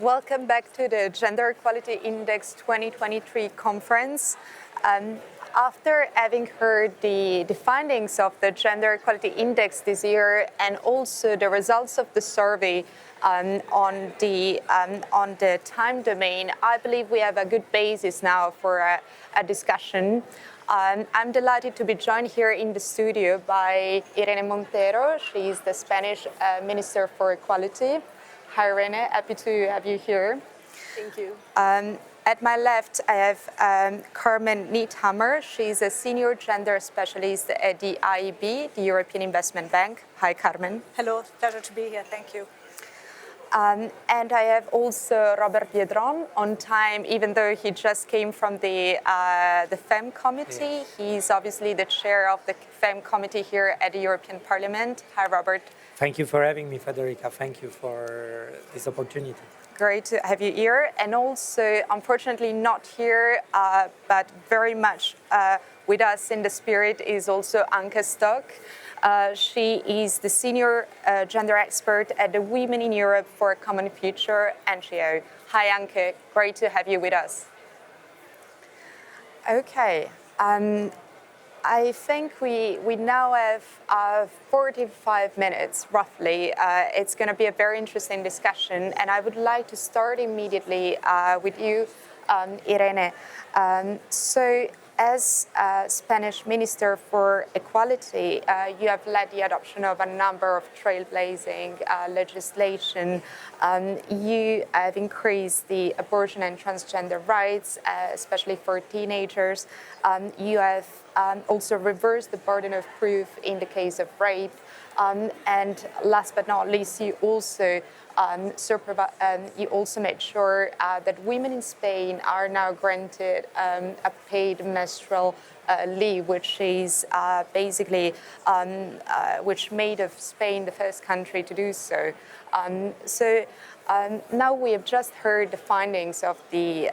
Welcome back to the Gender Equality Index 2023 conference. After having heard the findings of the Gender Equality Index this year and also the results of the survey on the time domain, I believe we have a good basis now for a discussion. I'm delighted to be joined here in the studio by Irene Montero. She's the Spanish Minister for Equality. Hi, Irene. Happy to have you here. Thank you. At my left, I have Carmen Niethammer. She's a senior gender specialist at the EIB, the European Investment Bank. Hi, Carmen. Hello, pleasure to be here. Thank you. And I have also Robert Biedron on time, even though he just came from the FEM committee. Yes. He's obviously the chair of the FEM committee here at the European Parliament. Hi, Robert. Thank you for having me, Federica. Thank you for this opportunity. Great to have you here. And also, unfortunately not here, but very much with us in the spirit is also Anke Stock. She is the senior gender expert at the Women in Europe for a Common Future NGO. Hi, Anke. Great to have you with us. Okay. I think we now have 45 minutes, roughly. It's going to be a very interesting discussion, and I would like to start immediately with you, Irene. So, as Spanish Minister for Equality, you have led the adoption of a number of trailblazing legislation. You have increased the abortion and transgender rights, especially for teenagers. You have also reversed the burden of proof in the case of rape. And last but not least, you also made sure that women in Spain are now granted a paid menstrual leave, which is basically which made of Spain the first country to do so. Now we have just heard the findings of the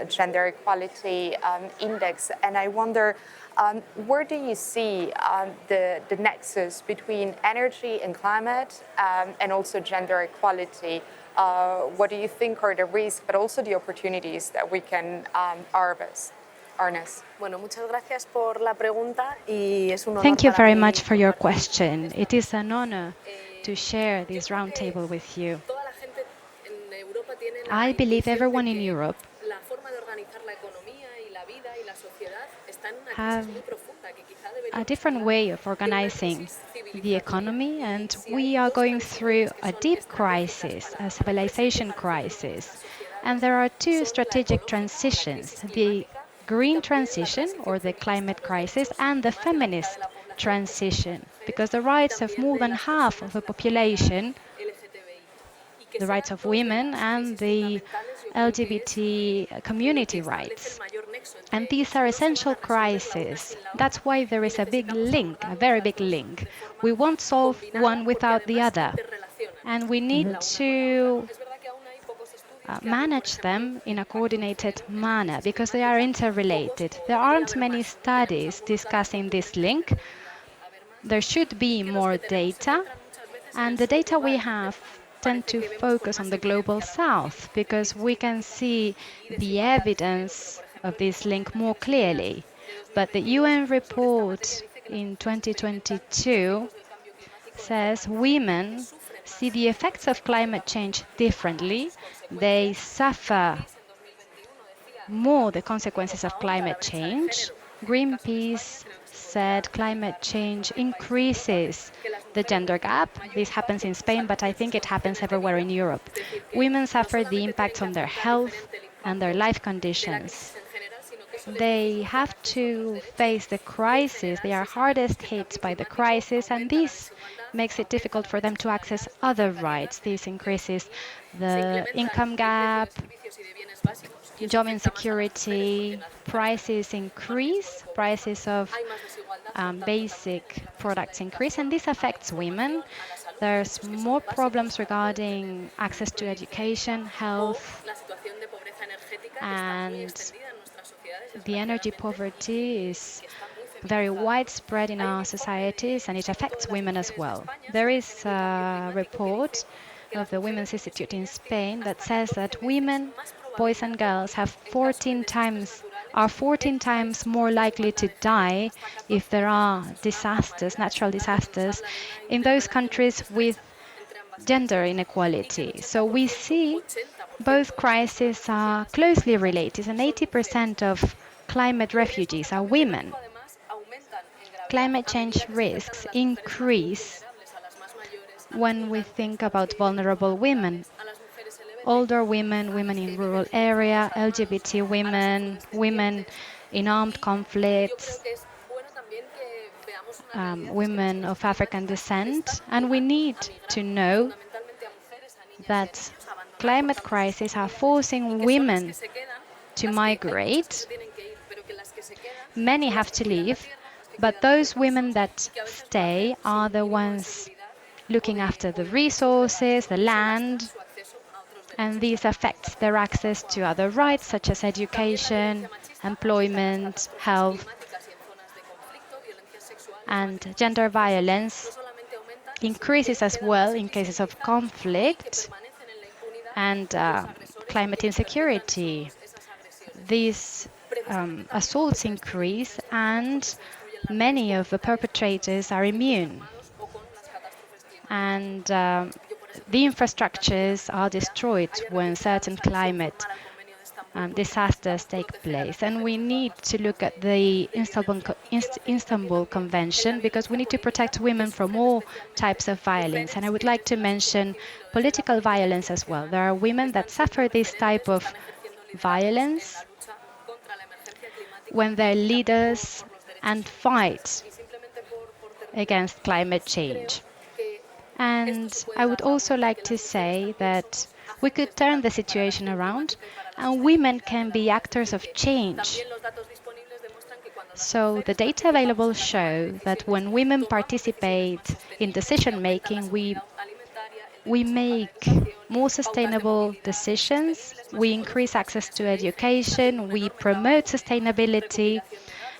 Gender Equality Index, and I wonder, where do you see the nexus between energy and climate and also gender equality? What do you think are the risks, but also the opportunities that we can harness? Thank you very much for your question. It is an honor to share this roundtable with you. I believe everyone in Europe have a different way of organizing the economy, and we are going through a deep crisis, a civilization crisis. And there are two strategic transitions, the green transition or the climate crisis and the feminist transition, because the rights of more than half of the population, the rights of women and the LGBT community rights. And these are essential crises. That's why there is a big link, a very big link. We won't solve one without the other. And we need to manage them in a coordinated manner because they are interrelated. There aren't many studies discussing this link. There should be more data. And the data we have tend to focus on the global south because we can see the evidence of this link more clearly. But the UN report in 2022 says women see the effects of climate change differently. They suffer more the consequences of climate change. Greenpeace said climate change increases the gender gap. This happens in Spain, but I think it happens everywhere in Europe. Women suffer the impacts on their health and their life conditions. They have to face the crisis. They are hardest hit by the crisis, and this makes it difficult for them to access other rights. This increases the income gap, job insecurity, prices increase, prices of basic products increase, and this affects women. There's more problems regarding access to education, health, and the energy poverty is very widespread in our societies, and it affects women as well. There is a report of the Women's Institute in Spain that says that women, boys and girls are 14 times more likely to die if there are disasters, natural disasters, in those countries with gender inequality. So we see both crises are closely related, and 80% of climate refugees are women. Climate change risks increase when we think about vulnerable women, older women, women in rural area, LGBT women, women in armed conflicts, women of African descent. And we need to know that climate crises are forcing women to migrate. Many have to leave, but those women that stay are the ones looking after the resources, the land, and this affects their access to other rights such as education, employment, health, and gender violence increases as well in cases of conflict and climate insecurity. These assaults increase, and many of the perpetrators are immune. And the infrastructures are destroyed when certain climate disasters take place. And we need to look at the Istanbul Convention because we need to protect women from all types of violence. And I would like to mention political violence as well. There are women that suffer this type of violence when they're leaders and fight against climate change. And I would also like to say that we could turn the situation around and women can be actors of change. So the data available show that when women participate in decision making, we make more sustainable decisions, we increase access to education, we promote sustainability,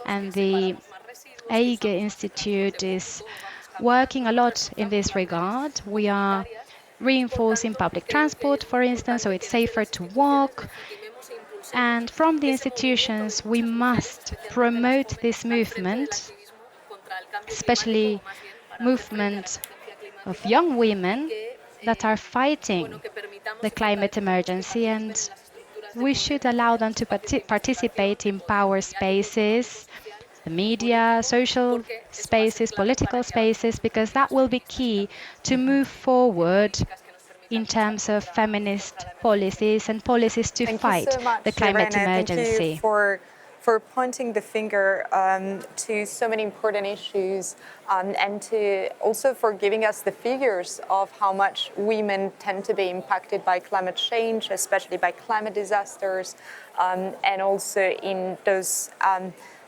and the EIGE Institute is working a lot in this regard. We are reinforcing public transport, for instance, so it's safer to walk. And from the institutions, we must promote this movement, especially movement of young women that are fighting the climate emergency, and we should allow them to participate in power spaces, the media, social spaces, political spaces, because that will be key to move forward in terms of feminist policies and policies to fight the climate emergency. Thank you for pointing the finger to so many important issues and to also for giving us the figures of how much women tend to be impacted by climate change, especially by climate disasters, and also in those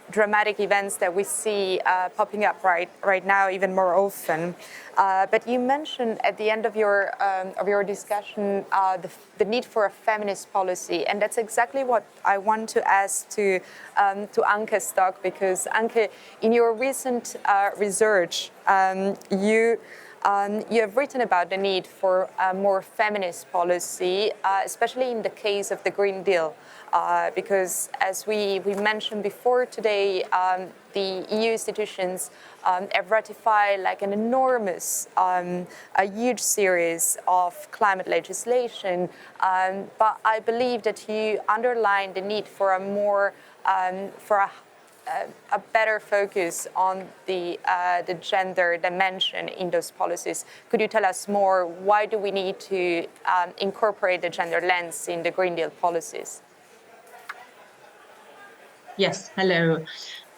dramatic events that we see popping up right now even more often. But you mentioned at the end of your discussion the need for a feminist policy, and that's exactly what I want to ask to Anke Stock, because Anke, in your recent research, you have written about the need for a more feminist policy, especially in the case of the Green Deal. Because as we mentioned before today, the EU institutions have ratified like an enormous, a huge series of climate legislation. But I believe that you underline the need for a more, for a better focus on the gender dimension in those policies. Could you tell us more? Why do we need to incorporate the gender lens in the Green Deal policies? Yes, hello.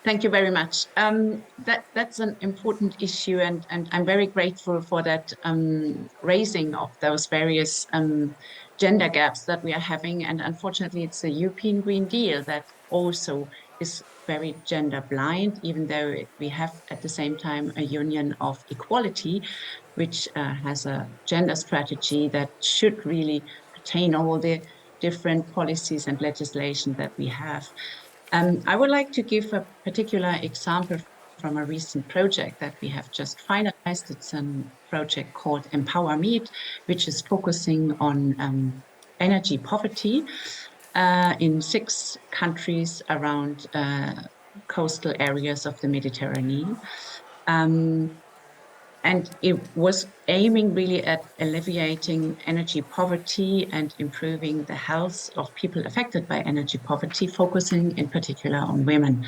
Thank you very much. That's an important issue, and I'm very grateful for that raising of those various gender gaps that we are having. And unfortunately, it's the European Green Deal that also is very gender blind, even though we have at the same time a union of equality, which has a gender strategy that should really pertain all the different policies and legislation that we have. I would like to give a particular example from a recent project that we have just finalized. It's a project called Empower Meet, which is focusing on energy poverty in 6 countries around coastal areas of the Mediterranean. And it was aiming really at alleviating energy poverty and improving the health of people affected by energy poverty, focusing in particular on women.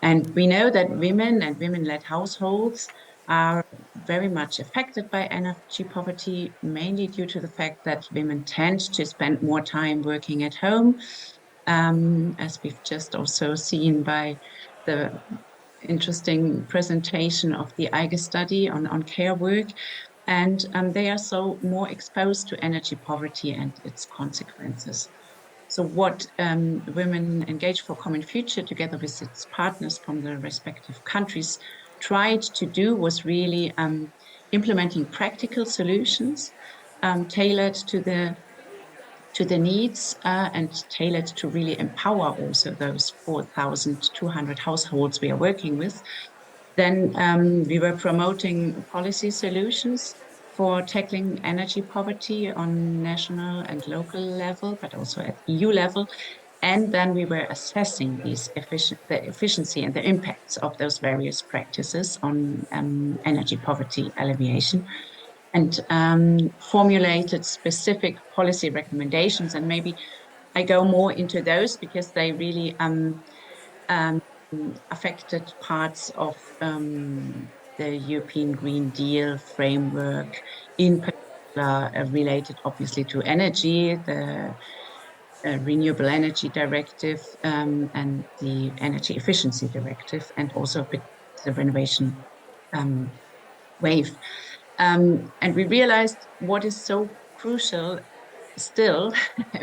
And we know that women and women-led households are very much affected by energy poverty, mainly due to the fact that women tend to spend more time working at home, as we've just also seen by the interesting presentation of the EIGE study on care work. And they are so more exposed to energy poverty and its consequences. So what Women Engaged for Common Future, together with its partners from the respective countries, tried to do was really implementing practical solutions tailored to the needs and tailored to really empower also those 4,200 households we are working with. Then we were promoting policy solutions for tackling energy poverty on national and local level, but also at EU level. And then we were assessing the efficiency and the impacts of those various practices on energy poverty alleviation, and formulated specific policy recommendations. And maybe I go more into those because they really affected parts of the European Green Deal framework, in particular related obviously to energy, the Renewable Energy Directive and the Energy Efficiency Directive, and also the renovation wave. And we realized what is so crucial still,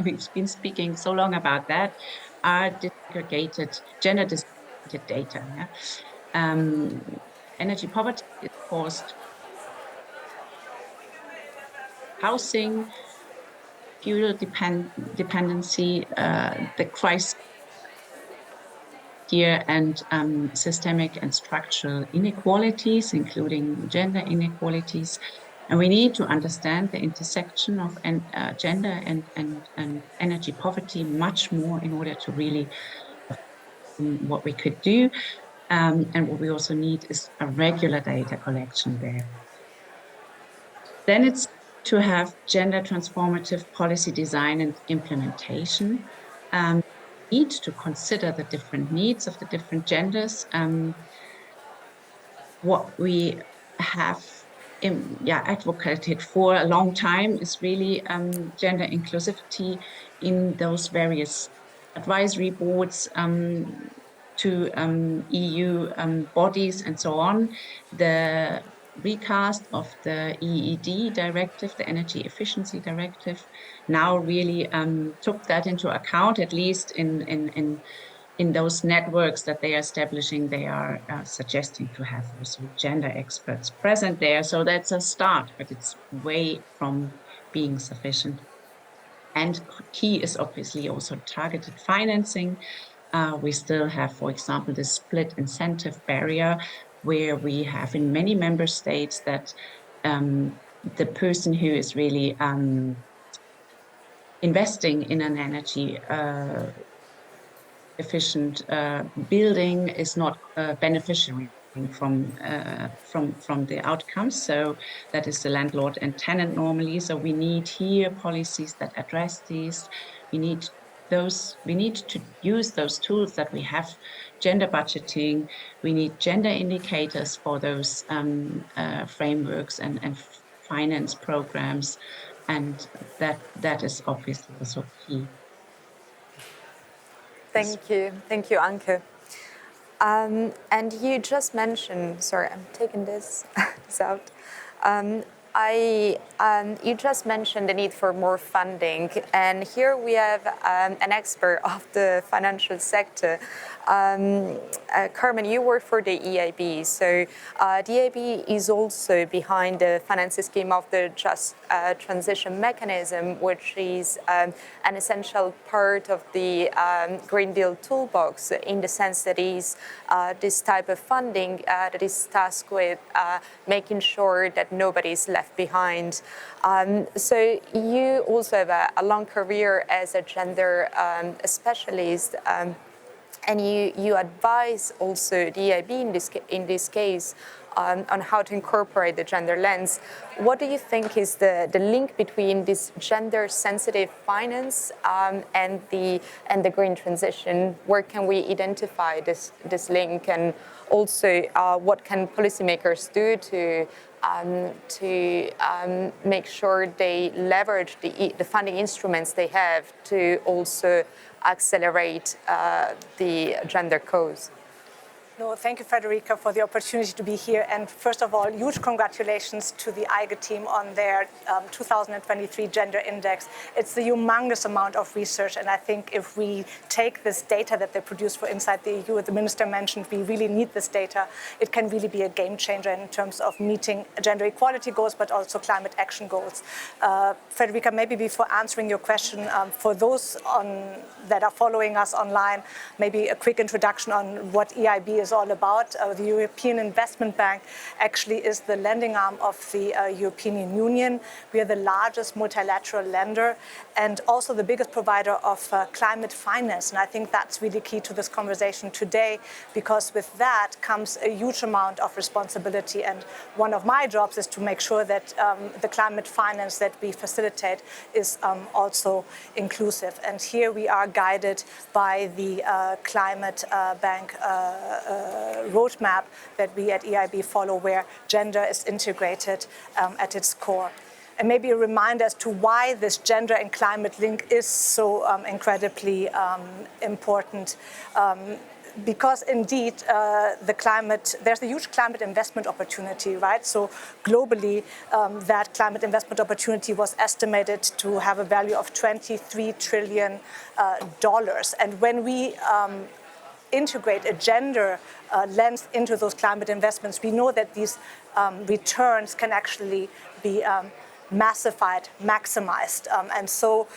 we've been speaking so long about that, are disaggregated, gender disaggregated data. Yeah? Energy poverty is caused housing, fuel dependency, the crisis here, and systemic and structural inequalities, including gender inequalities. And we need to understand the intersection of gender and energy poverty much more in order to really what we could do. And what we also need is a regular data collection there. Then it's to have gender transformative policy design and implementation. Need to consider the different needs of the different genders. What we have advocated for a long time is really gender inclusivity in those various advisory boards to EU bodies and so on. The recast of the EED directive, the Energy Efficiency Directive, now really took that into account, at least in those networks that they are establishing. They are suggesting to have also gender experts present there. So that's a start, but it's way from being sufficient. And key is obviously also targeted financing. We still have, for example, the split incentive barrier, where we have in many member states that the person who is really investing in an energy efficient building is not beneficiary from the outcomes. So that is the landlord and tenant normally. So we need here policies that address these. We need to use those tools that we have, gender budgeting. We need gender indicators for those frameworks and finance programs, and that is obviously also key. Thank you, Anke. And you just mentioned, sorry, I'm taking this out. You just mentioned the need for more funding, and here we have an expert of the financial sector Carmen, you work for the EIB, so the EIB is also behind the financing scheme of the Just Transition Mechanism, which is an essential part of the Green Deal toolbox, in the sense that is this type of funding that is tasked with making sure that nobody is left behind. So you also have a long career as a gender specialist. And you advise also the EIB in this case on how to incorporate the gender lens. What do you think is the link between this gender-sensitive finance and the green transition? Where can we identify this link, and also what can policymakers do to make sure they leverage the funding instruments they have to also accelerate the gender cause? No, thank you, Federica, for the opportunity to be here. And first of all, huge congratulations to the EIGE team on their 2023 Gender Index. It's a humongous amount of research. And I think if we take this data that they produce for inside the EU, the minister mentioned, we really need this data. It can really be a game changer in terms of meeting gender equality goals, but also climate action goals. Federica, maybe before answering your question, for those that are following us online, maybe a quick introduction on what EIB is all about. The European Investment Bank actually is the lending arm of the European Union. We are the largest multilateral lender and also the biggest provider of climate finance. And I think that's really key to this conversation today, because with that comes a huge amount of responsibility. And one of my jobs is to make sure that the climate finance that we facilitate is also inclusive. And here we are guided by the Climate Bank roadmap that we at EIB follow, where gender is integrated at its core. And maybe a reminder as to why this gender and climate link is so incredibly important. Because indeed, there's a huge climate investment opportunity, right? So globally, that climate investment opportunity was estimated to have a value of $23 trillion. And when we integrate a gender lens into those climate investments, we know that these returns can actually be massified, maximized. And so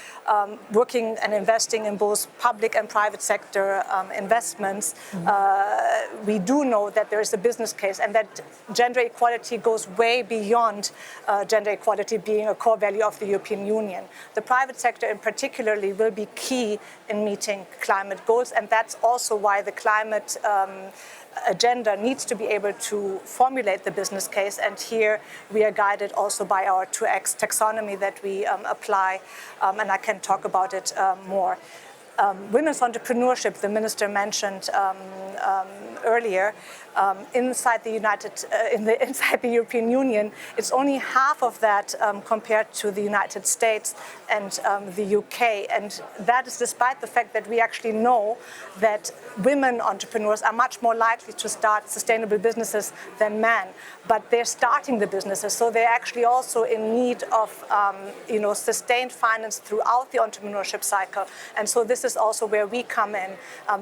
working and investing in both public and private sector investments, we do know that there is a business case, and that gender equality goes way beyond gender equality being a core value of the European Union. The private sector in particularly will be key in meeting climate goals, and that's also why the climate agenda needs to be able to formulate the business case. And here we are guided also by our 2X taxonomy that we apply, and I can talk about it more. Women's entrepreneurship, the minister mentioned earlier, inside the European Union, it's only half of that compared to the United States and the UK. And that is despite the fact that we actually know that women entrepreneurs are much more likely to start sustainable businesses than men. But they're starting the businesses, so they're actually also in need of sustained finance throughout the entrepreneurship cycle. And so this is also where we come in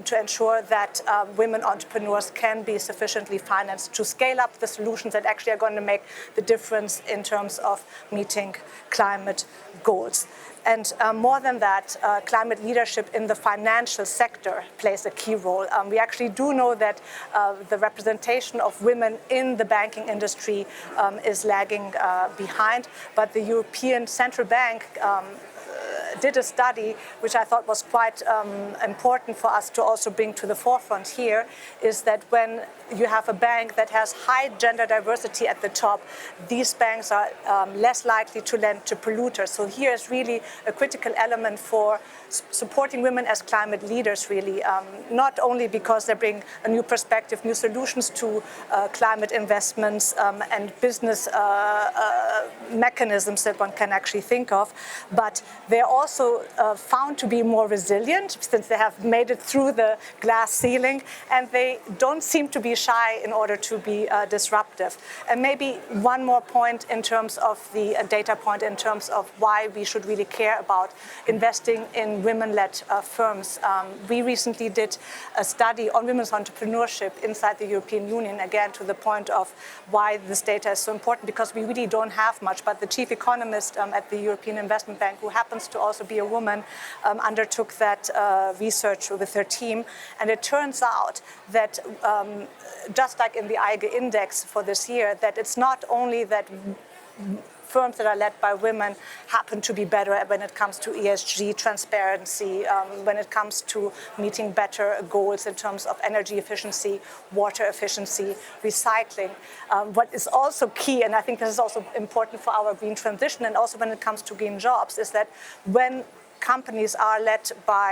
to ensure that women entrepreneurs can be sufficiently financed to scale up the solutions that actually are going to make the difference in terms of meeting climate goals. And more than that, climate leadership in the financial sector plays a key role. We actually do know that the representation of women in the banking industry is lagging behind, but the European Central Bank did a study, which I thought was quite important for us to also bring to the forefront here, is that when you have a bank that has high gender diversity at the top, these banks are less likely to lend to polluters. So here is really a critical element for supporting women as climate leaders, really, not only because they bring a new perspective, new solutions to climate investments and business mechanisms that one can actually think of, but they're also also found to be more resilient since they have made it through the glass ceiling, and they don't seem to be shy in order to be disruptive. And maybe one more point in terms of the data point, in terms of why we should really care about investing in women-led firms. We recently did a study on women's entrepreneurship inside the European Union, again, to the point of why this data is so important, because we really don't have much. But the chief economist at the European Investment Bank, who happens to also be a woman, undertook that research with her team. And it turns out that just like in the IG index for this year, that it's not only that firms that are led by women happen to be better when it comes to ESG transparency, when it comes to meeting better goals in terms of energy efficiency, water efficiency, recycling. What is also key, and I think this is also important for our green transition, and also when it comes to green jobs, is that when companies are led by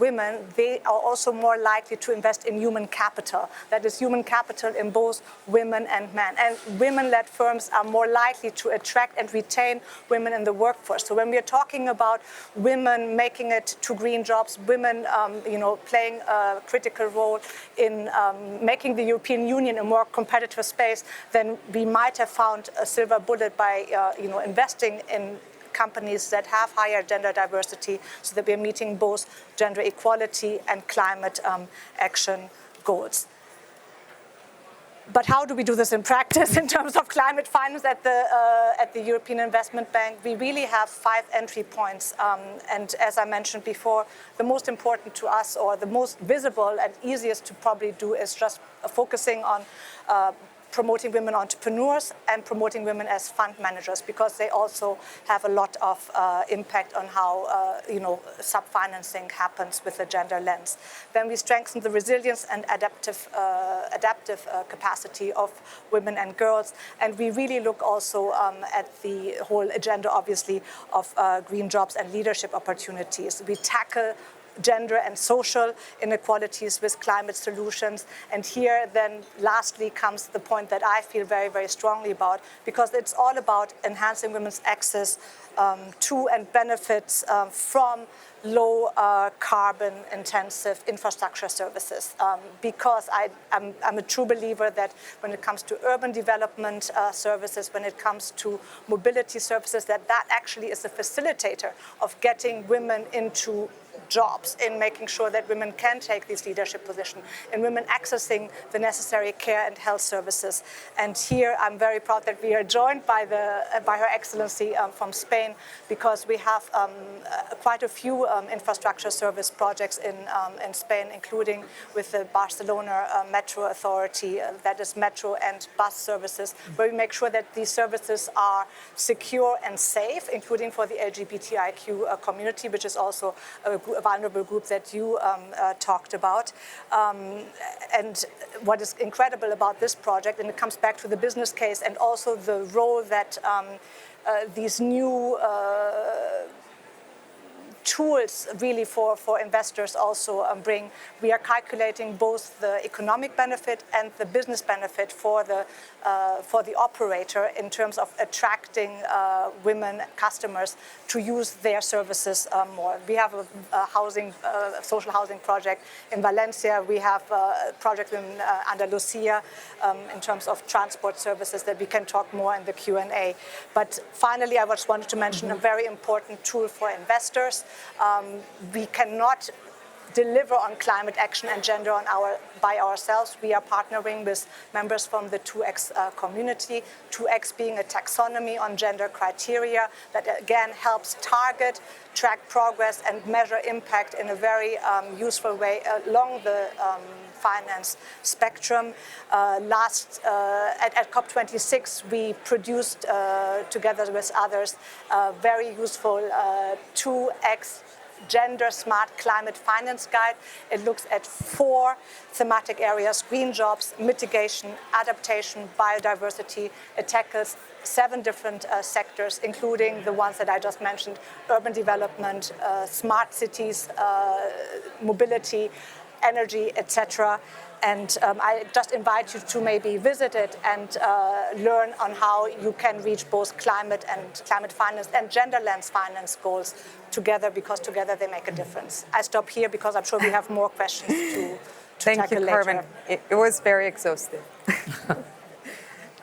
women, they are also more likely to invest in human capital. That is human capital in both women and men. And women-led firms are more likely to attract and retain women in the workforce. So when we are talking about women making it to green jobs, women playing a critical role in making the European Union a more competitive space, then we might have found a silver bullet by investing in companies that have higher gender diversity, so that we're meeting both gender equality and climate action goals. But how do we do this in practice in terms of climate finance at the European Investment Bank? We really have 5 entry points. And as I mentioned before, the most important to us, or the most visible and easiest to probably do, is just focusing on promoting women entrepreneurs and promoting women as fund managers, because they also have a lot of impact on how sub-financing happens with a gender lens. Then we strengthen the resilience and adaptive capacity of women and girls, and we really look also at the whole agenda, obviously, of green jobs and leadership opportunities. We tackle gender and social inequalities with climate solutions. And here then lastly comes the point that I feel very, very strongly about, because it's all about enhancing women's access to and benefits from low carbon intensive infrastructure services, because I'm a true believer that when it comes to urban development services, when it comes to mobility services, that actually is a facilitator of getting women into jobs, in making sure that women can take these leadership positions, and women accessing the necessary care and health services. And here I'm very proud that we are joined by Her Excellency from Spain, because we have quite a few infrastructure service projects in Spain, including with the Barcelona Metro Authority, that is metro and bus services, where we make sure that these services are secure and safe, including for the LGBTIQ community, which is also a vulnerable group that you talked about. And what is incredible about this project, and it comes back to the business case and also the role that these new tools really for investors also bring. We are calculating both the economic benefit and the business benefit for the operator in terms of attracting women customers to use their services more. We have a social housing project in Valencia. We have a project in Andalusia in terms of transport services that we can talk more in the Q&A. But finally, I just wanted to mention a very important tool for investors. We cannot deliver on climate action and gender by ourselves. We are partnering with members from the 2X community, 2X being a taxonomy on gender criteria that again helps target, track progress and measure impact in a very useful way along the finance spectrum. At COP26, we produced together with others a very useful 2X Gender Smart Climate Finance Guide. It looks at 4 thematic areas: green jobs, mitigation, adaptation, biodiversity. It tackles 7 different sectors, including the ones that I just mentioned: urban development, smart cities, mobility, energy, etc. And I just invite you to maybe visit it and learn on how you can reach both climate finance and gender lens finance goals together, because together they make a difference. I stop here because I'm sure we have more questions to Thank tackle you, later. Carmen. It was very exhaustive.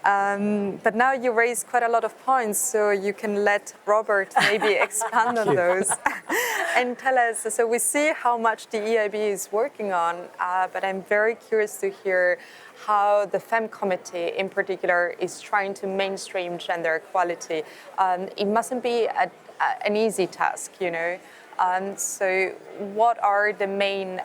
But now you raised quite a lot of points, so you can let Robert maybe expand on those and tell us. So we see how much the EIB is working on, but I'm very curious to hear how the FEM committee in particular is trying to mainstream gender equality. It mustn't be an easy task, you know. So what are the main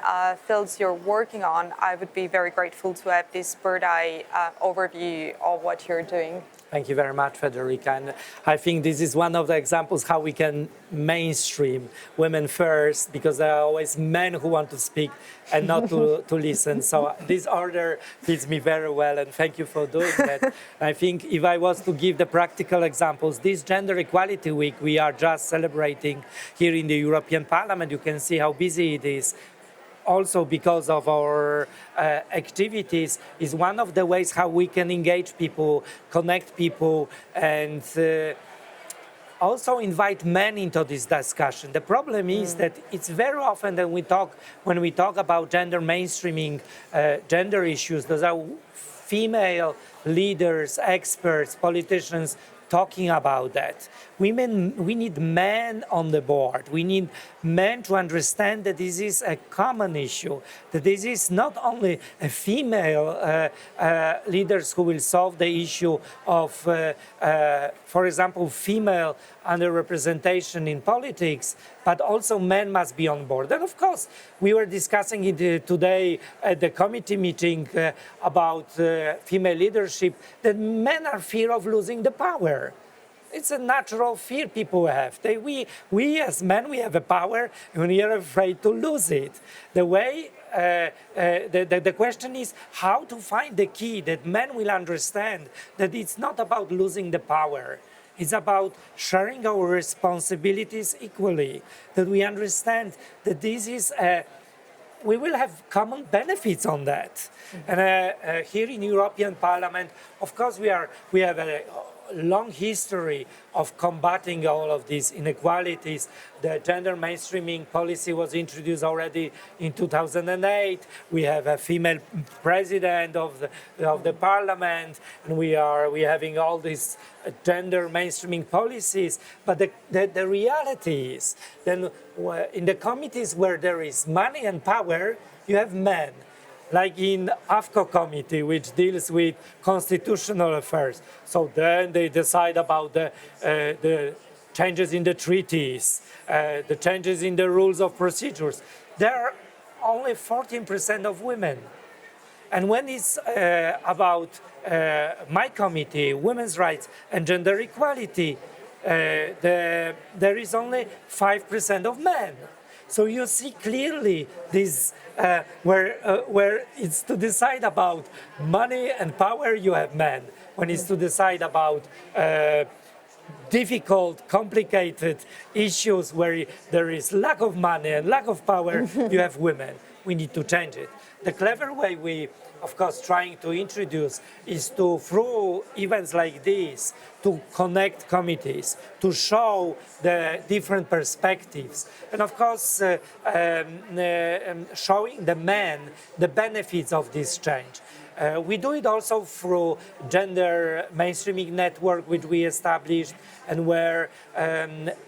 fields you're working on? I would be very grateful to have this bird's-eye overview of what you're doing. Thank you very much, Federica. And I think this is one of the examples how we can mainstream women first, because there are always men who want to speak and not to listen. So this order fits me very well, and thank you for doing that. I think if I was to give the practical examples, this Gender Equality Week we are just celebrating here in the European Parliament, you can see how busy it is. Also because of our activities, is one of the ways how we can engage people, connect people, and also invite men into this discussion. The problem is that it's very often that when we talk about gender mainstreaming, gender issues, those are female leaders, experts, politicians talking about that. We need men on the board. We need men to understand that this is a common issue, that this is not only a female leaders who will solve the issue of, for example, female underrepresentation in politics, but also men must be on board. And of course, we were discussing it today at the committee meeting about female leadership, that men are fear of losing the power. It's a natural fear people have. We as men, we have a power, and we are afraid to lose it. The way, the question is how to find the key that men will understand that it's not about losing the power. It's about sharing our responsibilities equally, that we understand that this is we will have common benefits on that. And here in European Parliament, of course, we have a long history of combating all of these inequalities. The gender mainstreaming policy was introduced already in 2008. We have a female president of the parliament, and we are having all these gender mainstreaming policies. But the reality is, then in the committees where there is money and power, you have men. Like in AFCO committee, which deals with constitutional affairs. So then they decide about the changes in the treaties, the changes in the rules of procedures. There are only 14% of women. And when it's about my committee, women's rights and gender equality, there is only 5% of men. So you see clearly this, where it's to decide about money and power, you have men. When it's to decide about difficult, complicated issues where there is lack of money and lack of power, you have women. We need to change it. The clever way we, of course, trying to introduce is to, through events like this, to connect committees, to show the different perspectives, and of course, showing the men the benefits of this change. We do it also through gender mainstreaming network, which we established, and where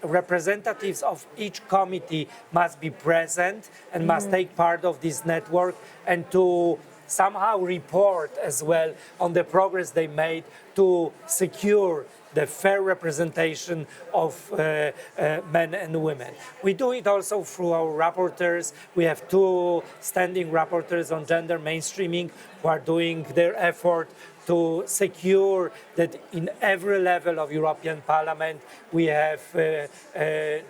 representatives of each committee must be present and must take part of this network, and to somehow report as well on the progress they made to secure the fair representation of men and women. We do it also through our rapporteurs. We have 2 standing rapporteurs on gender mainstreaming who are doing their effort to secure that in every level of European Parliament we have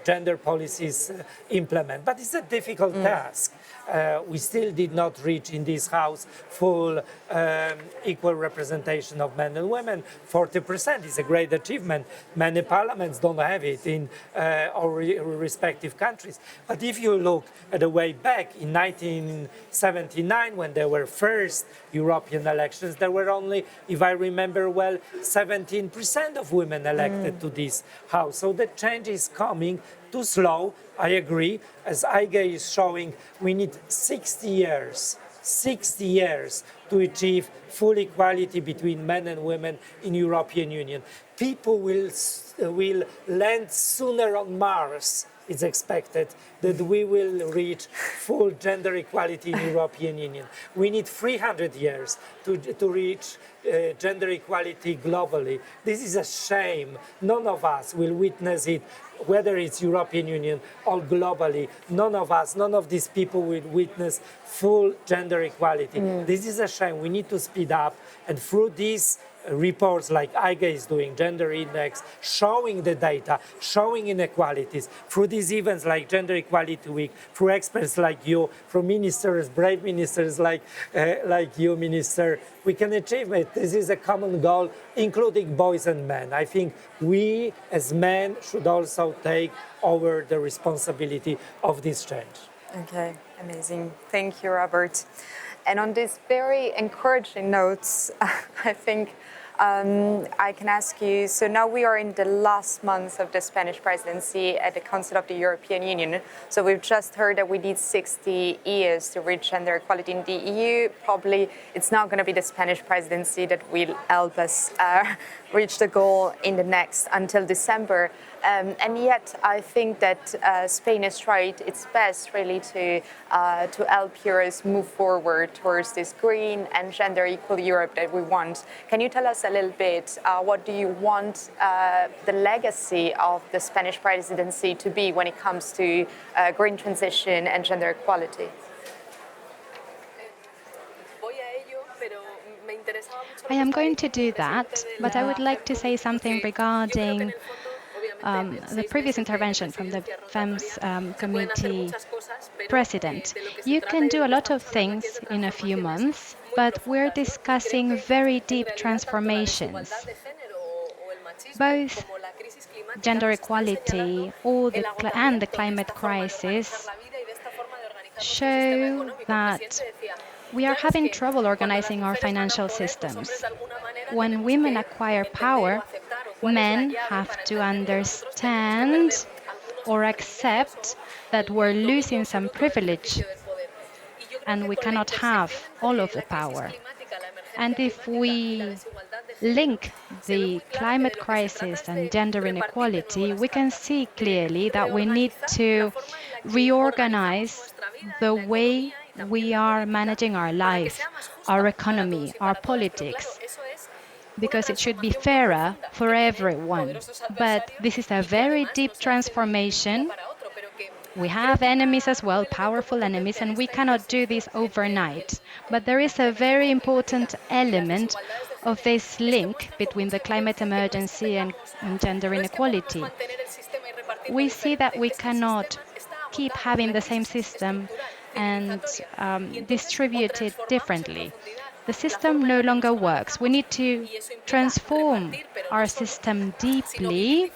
gender policies implemented. But it's a difficult task. We still did not reach in this House full equal representation of men and women. 40% is a great achievement. Many parliaments don't have it in our respective countries. But if you look at the way back in 1979, when there were first European elections, there were only, if I remember well, 17% of women elected to this House. So the change is coming. Too slow, I agree. As Aige is showing, we need 60 years to achieve full equality between men and women in European Union. People will land sooner on Mars. It's expected that we will reach full gender equality in European Union. We need 300 years to reach gender equality globally. This is a shame. None of us will witness it, whether it's European Union or globally. None of these people will witness full gender equality. This is a shame. We need to speed up, and through these reports like Aige is doing, Gender Index, showing the data, showing inequalities, through these events like Gender Equality Week, through experts like you, through ministers, brave ministers like you, Minister, we can achieve it. This is a common goal, including boys and men. I think we as men should also take over the responsibility of this change. Okay, amazing. Thank you, Robert. And on these very encouraging notes, I think I can ask you, so now we are in the last month of the Spanish presidency at the Council of the European Union. So we've just heard that we need 60 years to reach gender equality in the EU. Probably it's not going to be the Spanish presidency that will help us reach the goal in the next until December. And yet, I think that Spain has tried its best, really, to help Europe move forward towards this green and gender equal Europe that we want. Can you tell us a little bit what do you want the legacy of the Spanish presidency to be when it comes to green transition and gender equality? I am going to do that, but I would like to say something regarding the previous intervention from the FEMS committee president. You can do a lot of things in a few months, but we're discussing very deep transformations. Both gender equality and the climate crisis show that we are having trouble organizing our financial systems. When women acquire power, men have to understand or accept that we're losing some privilege and we cannot have all of the power. And if we link the climate crisis and gender inequality, we can see clearly that we need to reorganize the way we are managing our life, our economy, our politics, because it should be fairer for everyone. But this is a very deep transformation. We have enemies as well, powerful enemies, and we cannot do this overnight. But there is a very important element of this link between the climate emergency and gender inequality. We see that we cannot keep having the same system and distribute it differently. The system no longer works. We need to transform our system deeply.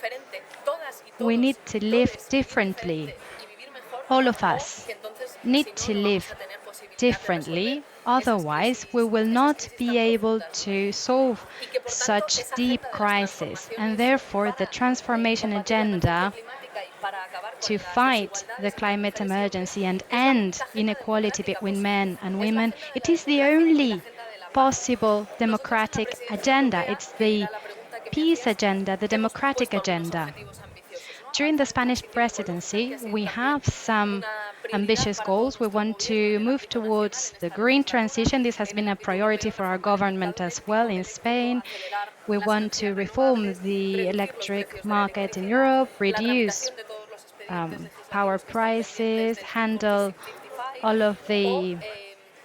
We need to live differently. All of us need to live differently. Otherwise, we will not be able to solve such deep crises. And therefore, the transformation agenda to fight the climate emergency and end inequality between men and women, it is the only possible democratic agenda. It's the peace agenda, the democratic agenda. During the Spanish presidency, we have some ambitious goals. We want to move towards the green transition. This has been a priority for our government as well in Spain. We want to reform the electric market in Europe, reduce power prices, handle all of the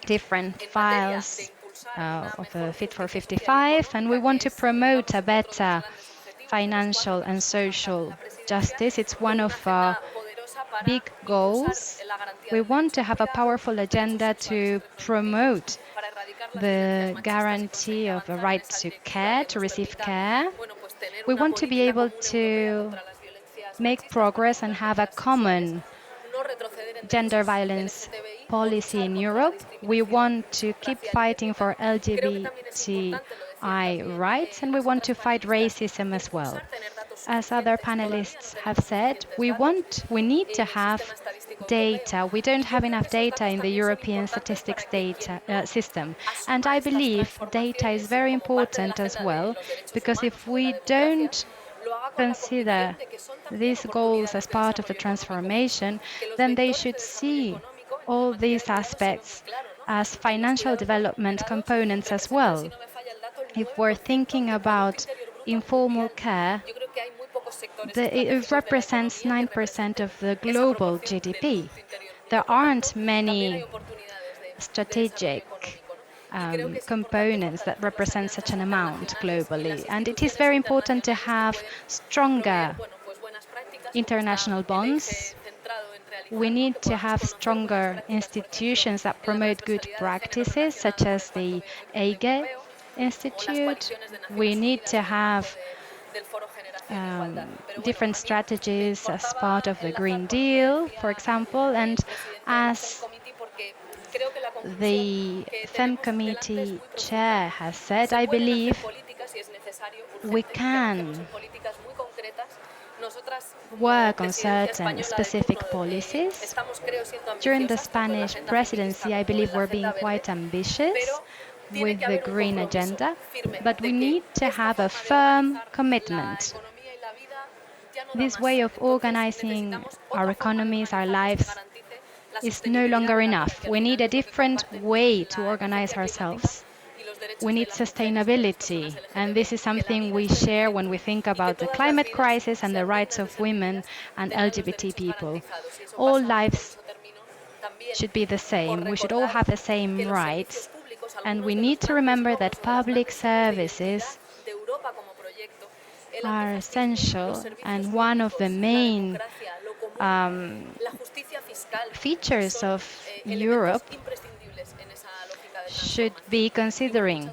different files of the Fit for 55, and we want to promote a better financial and social justice. It's one of our big goals. We want to have a powerful agenda to promote the guarantee of a right to care, to receive care. We want to be able to make progress and have a common gender violence policy in Europe. We want to keep fighting for LGBTI rights, and we want to fight racism as well. As other panelists have said, we need to have data. We don't have enough data in the European statistics data system. And I believe data is very important as well, because if we don't consider these goals as part of the transformation, then they should see all these aspects as financial development components as well. If we're thinking about informal care, it represents 9% of the global GDP. There aren't many strategic components that represent such an amount globally. And it is very important to have stronger international bonds. We need to have stronger institutions that promote good practices, such as the EIGE Institute. We need to have different strategies as part of the Green Deal, for example, and as the FEM committee chair has said, I believe we can work on certain specific policies. During the Spanish presidency, I believe we're being quite ambitious with the green agenda, but we need to have a firm commitment. This way of organizing our economies, our lives, is no longer enough. We need a different way to organize ourselves. We need sustainability, and this is something we share when we think about the climate crisis and the rights of women and LGBT people. All lives should be the same. We should all have the same rights, and we need to remember that public services are essential, and one of the main features of Europe should be considering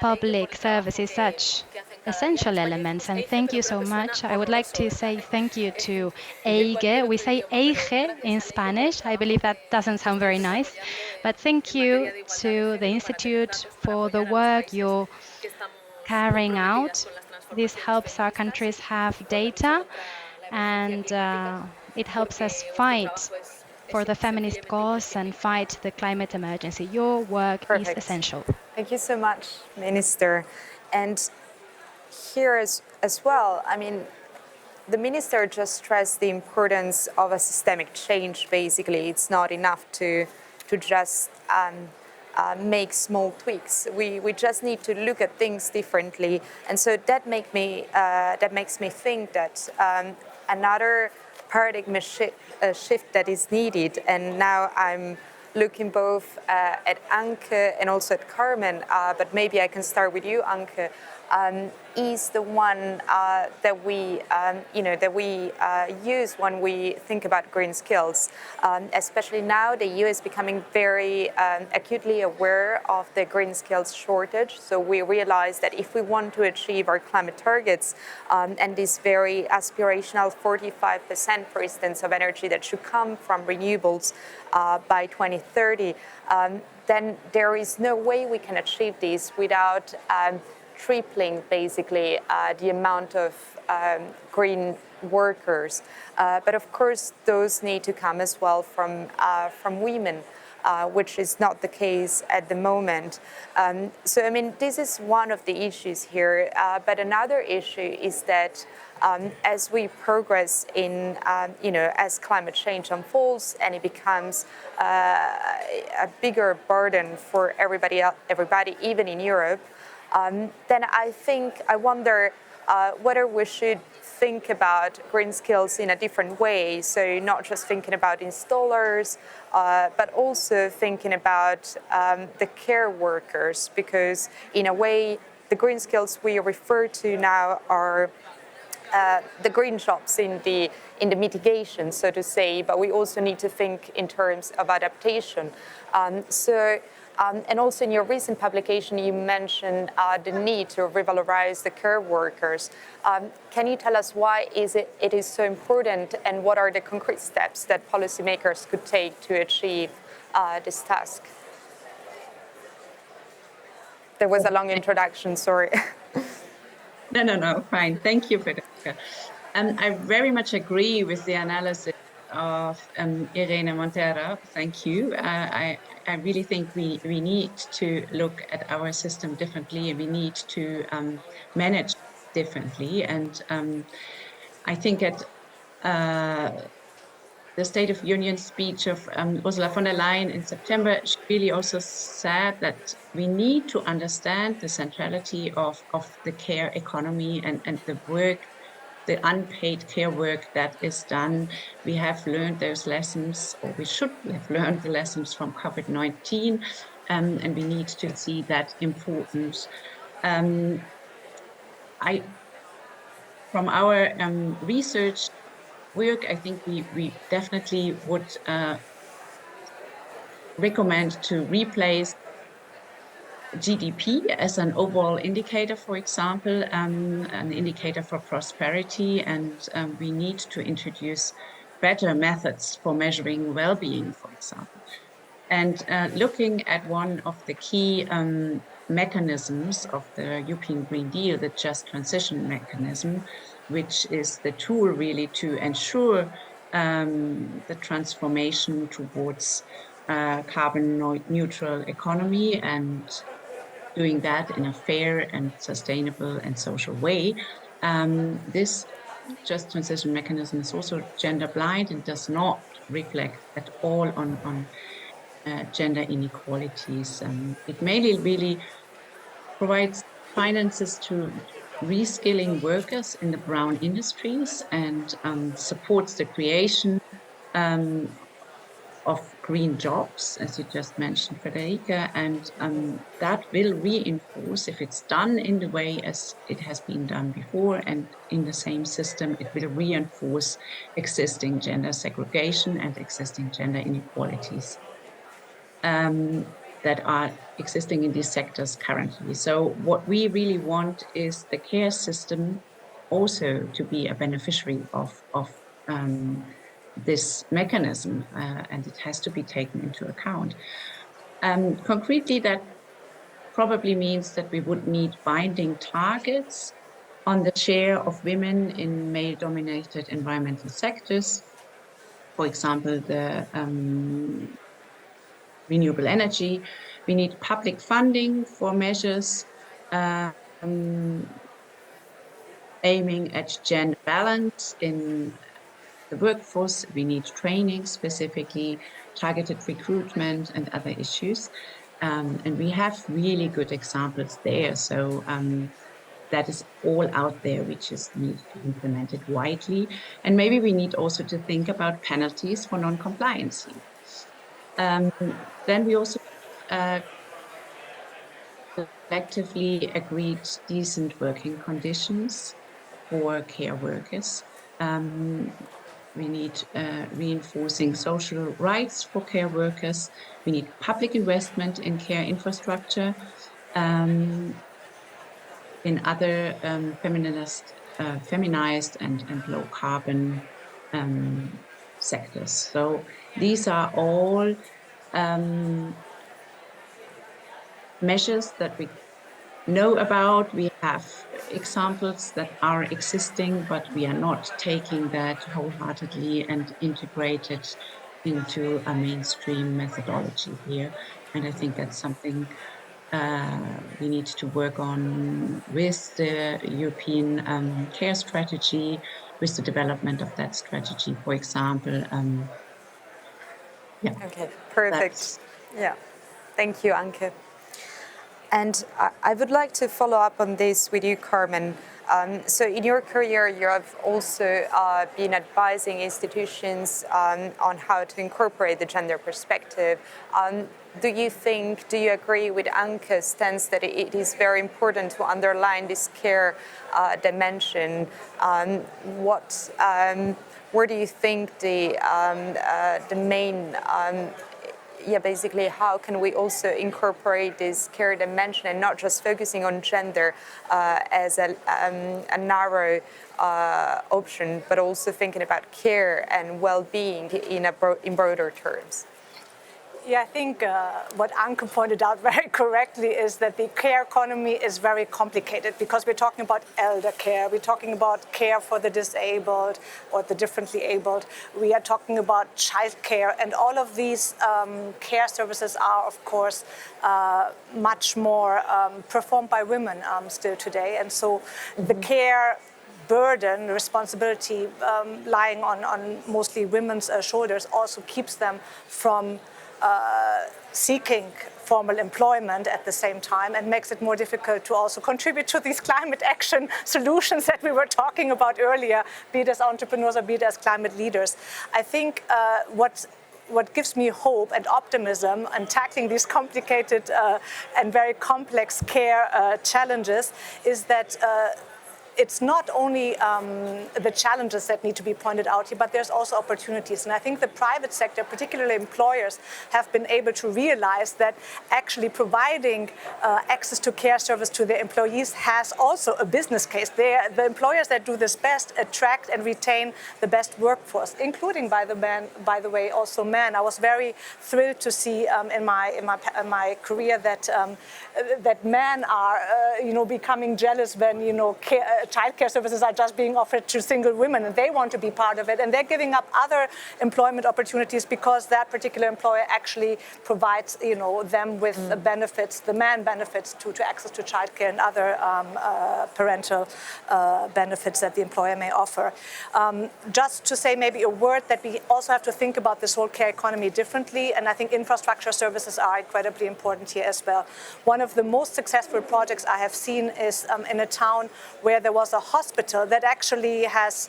public services such essential elements. And thank you so much. I would like to say thank you to EIGE. We say EIGE in Spanish. I believe that doesn't sound very nice. But thank you to the Institute for the work you're carrying out. This helps our countries have data, and it helps us fight for the feminist cause and fight the climate emergency. Your work is essential. Thank you so much, Minister. And here as well, I mean, the Minister just stressed the importance of a systemic change, basically. It's not enough to just make small tweaks. We just need to look at things differently. And so that makes me think that another paradigm shift that is needed, and now I'm looking both at Anke and also at Carmen, but maybe I can start with you, Anke, is the one that we use when we think about green skills. Especially now, the EU is becoming very acutely aware of the green skills shortage. So we realize that if we want to achieve our climate targets and this very aspirational 45%, for instance, of energy that should come from renewables by 2030, then there is no way we can achieve this without tripling, basically, the amount of green workers. But of course, those need to come as well from women, which is not the case at the moment. So, I mean, this is one of the issues here. But another issue is that as we progress in, as climate change unfolds and it becomes a bigger burden for everybody, even in Europe, then I wonder whether we should think about green skills in a different way. So not just thinking about installers, but also thinking about the care workers, because in a way, the green skills we refer to now are the green jobs in the mitigation, so to say, but we also need to think in terms of adaptation. And also in your recent publication, you mentioned the need to revalorize the care workers. Can you tell us why it is so important, and what are the concrete steps that policymakers could take to achieve this task? There was a long introduction, sorry. No, fine. Thank you, Federica. I very much agree with the analysis of Irene Montero. Thank you. I really think we need to look at our system differently, and we need to manage differently. And I think at the State of Union speech of Ursula von der Leyen in September, she really also said that we need to understand the centrality of the care economy and the work, the unpaid care work that is done. We have learned those lessons, or we should have learned the lessons from COVID-19, and we need to see that importance. From our research work, I think we definitely would recommend to replace GDP as an overall indicator, for example, an indicator for prosperity, and we need to introduce better methods for measuring well-being, for example. And looking at one of the key mechanisms of the European Green Deal, the Just Transition mechanism, which is the tool really to ensure the transformation towards carbon neutral economy, and doing that in a fair and sustainable and social way. This Just Transition mechanism is also gender blind and does not reflect at all on gender inequalities. It mainly really provides finances to reskilling workers in the brown industries, and supports the creation of green jobs, as you just mentioned, Federica, and that will reinforce, if it's done in the way as it has been done before and in the same system, it will reinforce existing gender segregation and existing gender inequalities that are existing in these sectors currently. So what we really want is the care system also to be a beneficiary of this mechanism, and it has to be taken into account. Concretely, that probably means that we would need binding targets on the share of women in male-dominated environmental sectors. For example, the renewable energy. We need public funding for measures aiming at gender balance in the workforce. We need training, specifically targeted recruitment and other issues. And we have really good examples there. So that is all out there. We just need to implement it widely. And maybe we need also to think about penalties for non-compliance. Then we also collectively agreed decent working conditions for care workers. We need reinforcing social rights for care workers. We need public investment in care infrastructure, in other feminized and low carbon sectors. So these are all measures that we know about. We have examples that are existing, but we are not taking that wholeheartedly and integrated into a mainstream methodology here. And I think that's something we need to work on with the European care strategy, with the development of that strategy, for example. Yeah. Okay, perfect. Yeah, thank you, Anke. And I would like to follow up on this with you, Carmen. So in your career, you have also been advising institutions on how to incorporate the gender perspective. Do you agree with Anke's stance that it is very important to underline this care dimension? Where do you think the main basically how can we also incorporate this care dimension and not just focusing on gender as a narrow option, but also thinking about care and well-being in broader terms? Yeah, I think what Anke pointed out very correctly is that the care economy is very complicated because we're talking about elder care, we're talking about care for the disabled or the differently abled, we are talking about childcare, and all of these care services are, of course, much more performed by women still today. And so the care burden, responsibility lying on mostly women's shoulders also keeps them from seeking formal employment at the same time, and makes it more difficult to also contribute to these climate action solutions that we were talking about earlier, be it as entrepreneurs or be it as climate leaders. I think what gives me hope and optimism in tackling these complicated and very complex care challenges is that it's not only the challenges that need to be pointed out here, but there's also opportunities. And I think the private sector, particularly employers, have been able to realize that actually providing access to care service to their employees has also a business case. The employers that do this best attract and retain the best workforce, including, by the way, also men. I was very thrilled to see in my career that that men are becoming jealous when childcare services are just being offered to single women, and they want to be part of it, and they're giving up other employment opportunities because that particular employer actually provides them with benefits, the man benefits to access to childcare and other parental benefits that the employer may offer. Just to say maybe a word that we also have to think about this whole care economy differently, and I think infrastructure services are incredibly important here as well. One of the most successful projects I have seen is in a town where there was a hospital that actually has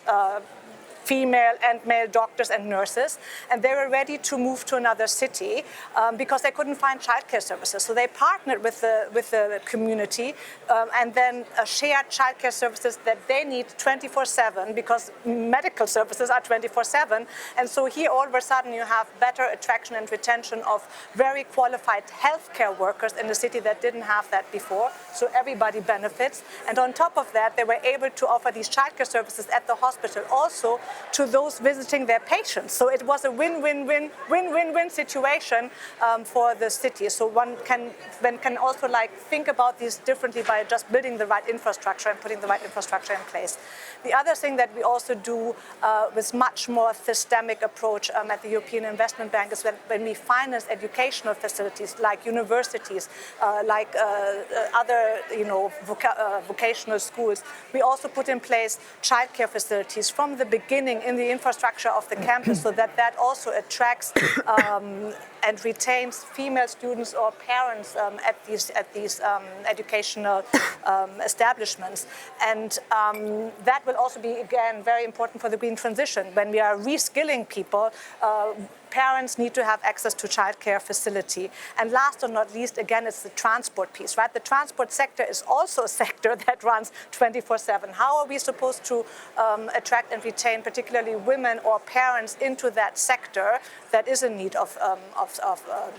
female and male doctors and nurses, and they were ready to move to another city because they couldn't find childcare services. So they partnered with the community and then shared childcare services that they need 24/7 because medical services are 24/7. And so here, all of a sudden, you have better attraction and retention of very qualified healthcare workers in the city that didn't have that before. So everybody benefits. And on top of that, they were able to offer these childcare services at the hospital also to those visiting their patients. So it was a win-win-win situation for the city. So one can also think about these differently by just building the right infrastructure and putting the right infrastructure in place. The other thing that we also do with much more systemic approach at the European Investment Bank is when we finance educational facilities like universities, like other vocational schools, we also put in place childcare facilities from the beginning in the infrastructure of the campus, so that also attracts and retains female students or parents at these educational establishments. And that will also be, again, very important for the green transition. When we are reskilling people, parents need to have access to childcare facility. And last but not least, again, it's the transport piece, right? The transport sector is also a sector that runs 24/7. How are we supposed to attract and retain particularly women or parents into that sector that is in need of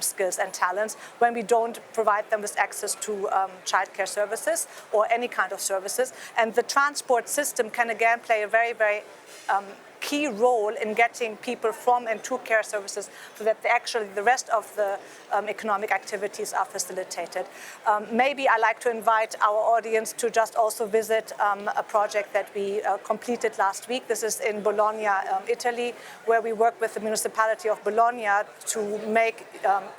skills and talents when we don't provide them with access to childcare services or any kind of services? And the transport system can again play a very, very key role in getting people from and to care services so that actually the rest of the economic activities are facilitated. Maybe I like to invite our audience to just also visit a project that we completed last week. This is in Bologna, Italy, where we work with the municipality of Bologna to make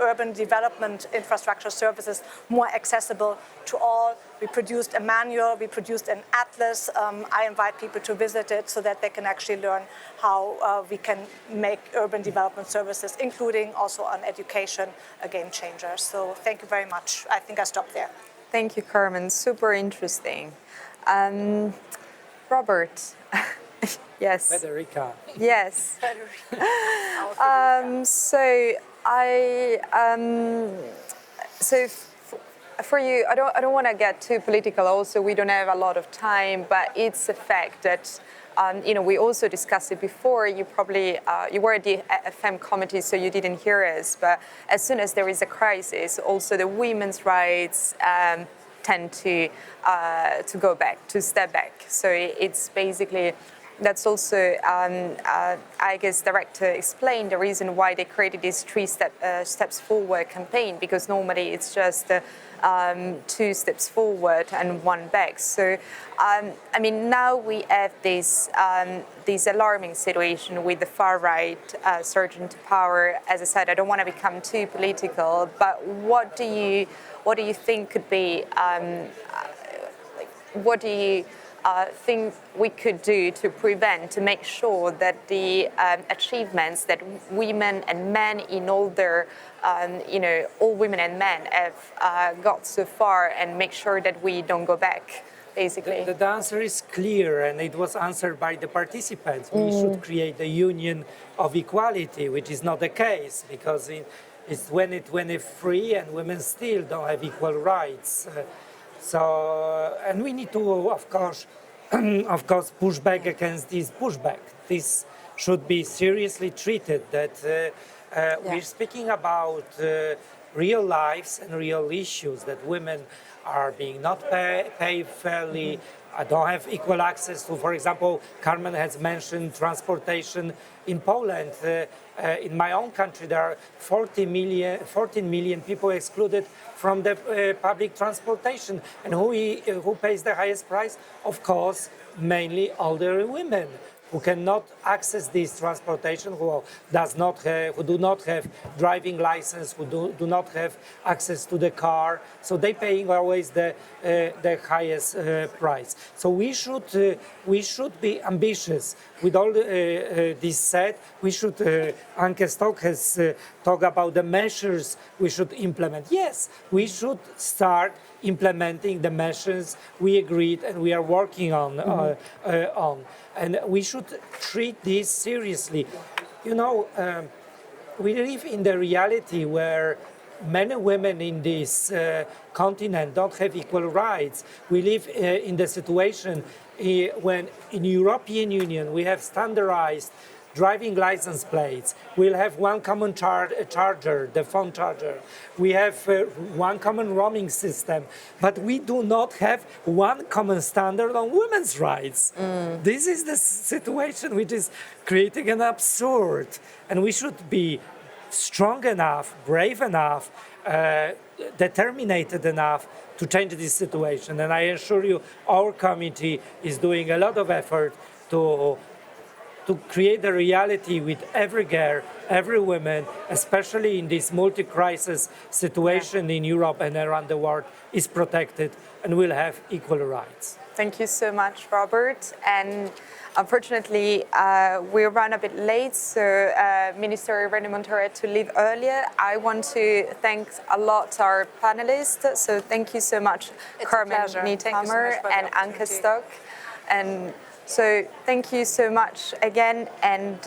urban development infrastructure services more accessible to all. We produced a manual, we produced an atlas. I invite people to visit it so that they can actually learn how we can make urban development services, including also on education, a game changer. So thank you very much. I think I stop there. Thank you, Carmen. Super interesting. Robert. Yes. Federica. Yes. So I for you, I don't want to get too political. Also, we don't have a lot of time, but it's a fact that we also discussed it before. You probably you were at the FM committee, so you didn't hear us. But as soon as there is a crisis, also the women's rights tend to go back, to step back. So it's basically. That's also, I guess, director explained the reason why they created this steps forward campaign, because normally it's just 2 steps forward and 1 back. So, I mean, now we have this alarming situation with the far right surging to power. As I said, I don't want to become too political, but what do you think could be? What do you think we could do to prevent, to make sure that the achievements that women and men in all their, all women and men have got so far, and make sure that we don't go back, basically? The answer is clear, and it was answered by the participants. We should create a union of equality, which is not the case, because it's when it's free and women still don't have equal rights. So, and we need to, of course, push back against this pushback. This should be seriously treated. That we're speaking about real lives and real issues. That women are being not paid fairly. Don't have equal access to, for example, Carmen has mentioned transportation in Poland. In my own country, there are 14 million people excluded from the public transportation. And who pays the highest price? Of course, mainly older women who cannot access this transportation, who do not have driving license, who do not have access to the car. So they paying always the highest price. So we should be ambitious. With all this said, we should. Anke Stock has talked about the measures we should implement. Yes, we should start implementing the measures we agreed and we are working on. And we should treat this seriously. You know, we live in the reality where many women in this continent don't have equal rights. We live in the situation when in European Union we have standardized driving license plates. We'll have one common charger, the phone charger. We have one common roaming system, but we do not have one common standard on women's rights. This is the situation which is creating an absurd, and we should be strong enough, brave enough, determined enough to change this situation. And I assure you, our committee is doing a lot of effort to create a reality with every girl, every woman, especially in this multi-crisis situation in Europe and around the world, is protected and will have equal rights. Thank you so much, Robert. And unfortunately, we run a bit late, so Minister Irene Montero had to leave earlier. I want to thank a lot our panelists. So thank you so much, Carmen Niethammer and Anke Stock. And so thank you so much again. And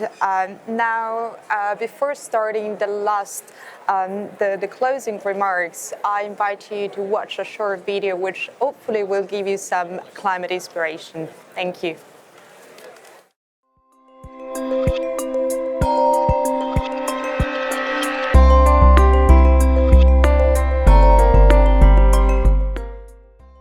now, before starting the last, the closing remarks, I invite you to watch a short video which hopefully will give you some climate inspiration. Thank you.